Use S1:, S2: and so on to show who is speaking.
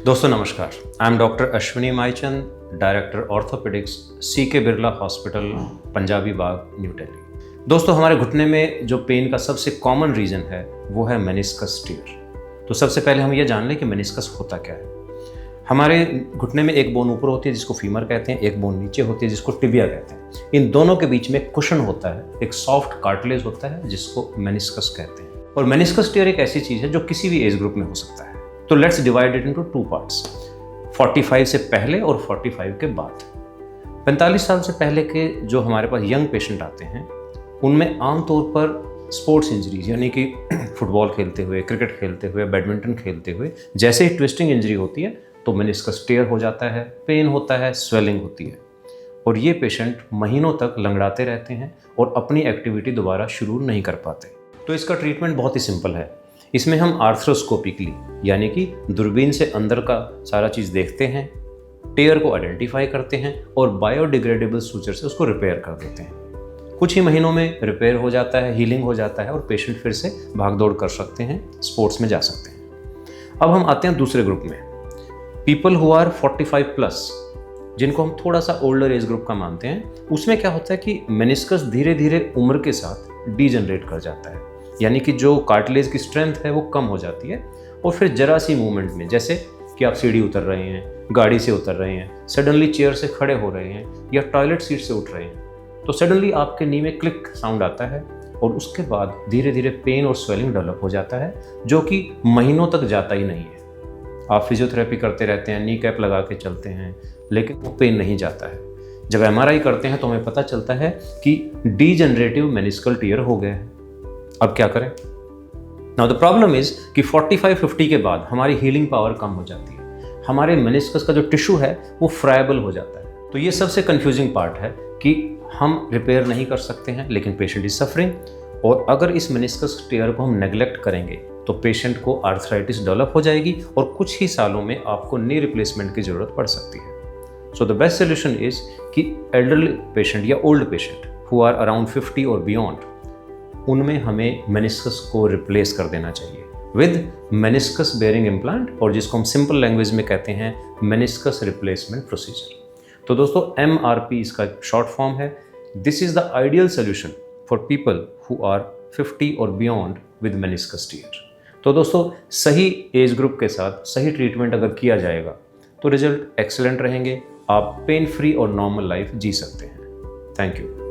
S1: दोस्तों नमस्कार, I am doctor Ashwini Maichand, director orthopaedics, CK Birla hospital, Punjabi Bagh, new Delhi. दोस्तों हमारे घुटने में जो पेन का सबसे कॉमन रीज़न है वो है मेनिस्कस टियर। तो सबसे पहले हम ये जान लें कि मेनिस्कस होता क्या है। हमारे घुटने में एक बोन ऊपर होती है जिसको फीमर कहते हैं, एक बोन नीचे होती है जिसको टिबिया कहते हैं। इन दोनों के बीच में कुशन होता है, एक सॉफ्ट कार्टिलेज होता है जिसको मेनिस्कस कहते हैं। और मेनिस्कस टियर एक ऐसी चीज़ है जो किसी भी एज ग्रुप में हो सकता है। तो let's divide it into 2 parts, 45 से पहले और 45 के बाद। 45 साल से पहले के जो हमारे पास यंग पेशेंट आते हैं उनमें आमतौर पर स्पोर्ट्स इंजरीज यानी कि फुटबॉल खेलते हुए, क्रिकेट खेलते हुए, बैडमिंटन खेलते हुए जैसे ही ट्विस्टिंग इंजरी होती है तो मेनिस्कस टियर हो जाता है, पेन होता है, स्वेलिंग होती है और ये पेशेंट महीनों तक लंगड़ाते रहते हैं और अपनी एक्टिविटी दोबारा शुरू नहीं कर पाते। तो इसका ट्रीटमेंट बहुत ही सिंपल है। इसमें हम आर्थ्रोस्कोपिकली यानी कि दूरबीन से अंदर का सारा चीज़ देखते हैं, टियर को आइडेंटिफाई करते हैं और बायोडिग्रेडेबल सूचर से उसको रिपेयर कर देते हैं। कुछ ही महीनों में रिपेयर हो जाता है, हीलिंग हो जाता है और पेशेंट फिर से भाग दौड़ कर सकते हैं, स्पोर्ट्स में जा सकते हैं। अब हम आते हैं दूसरे ग्रुप में, पीपल हु आर 45 प्लस, जिनको हम थोड़ा सा ओल्डर एज ग्रुप का मानते हैं। उसमें क्या होता है कि मेनिस्कस धीरे धीरे उम्र के साथ डीजनरेट कर जाता है, यानी कि जो कार्टिलेज की स्ट्रेंथ है वो कम हो जाती है और फिर जरा सी मूवमेंट में, जैसे कि आप सीढ़ी उतर रहे हैं, गाड़ी से उतर रहे हैं, सडनली चेयर से खड़े हो रहे हैं या टॉयलेट सीट से उठ रहे हैं, तो सडनली आपके नी में क्लिक साउंड आता है और उसके बाद धीरे धीरे पेन और स्वेलिंग डेवलप हो जाता है जो कि महीनों तक जाता ही नहीं है। आप फिजियोथेरेपी करते रहते हैं, नी कैप लगा के चलते हैं, लेकिन वो पेन नहीं जाता है। जब MRI करते हैं तो हमें पता चलता है कि डीजनरेटिव मेनिस्कल टियर हो गया है। अब क्या करें? नाउ द प्रॉब्लम इज कि 45-50 के बाद हमारी हीलिंग पावर कम हो जाती है, हमारे मेनिस्कस का जो टिश्यू है वो फ्राइबल हो जाता है। तो ये सबसे कंफ्यूजिंग पार्ट है कि हम रिपेयर नहीं कर सकते हैं लेकिन पेशेंट इज सफरिंग, और अगर इस मेनिस्कस टियर को हम नेग्लेक्ट करेंगे तो पेशेंट को आर्थराइटिस डेवलप हो जाएगी और कुछ ही सालों में आपको नी रिप्लेसमेंट की जरूरत पड़ सकती है। So the best solution is कि एल्डरली पेशेंट या old patient who are around 50 और बियॉन्ड, उनमें हमें मेनिस्कस को रिप्लेस कर देना चाहिए विद मेनिस्कस बेयरिंग इम्प्लांट, और जिसको हम सिंपल लैंग्वेज में कहते हैं मेनिस्कस रिप्लेसमेंट प्रोसीजर। तो दोस्तों MRP इसका शॉर्ट फॉर्म है। This is the ideal solution for people who are 50 और बियॉन्ड विद मेनिस्कस टियर। तो दोस्तों सही एज ग्रुप के साथ सही ट्रीटमेंट अगर किया जाएगा तो रिजल्ट एक्सीलेंट रहेंगे, आप पेन फ्री और नॉर्मल लाइफ जी सकते हैं। Thank you.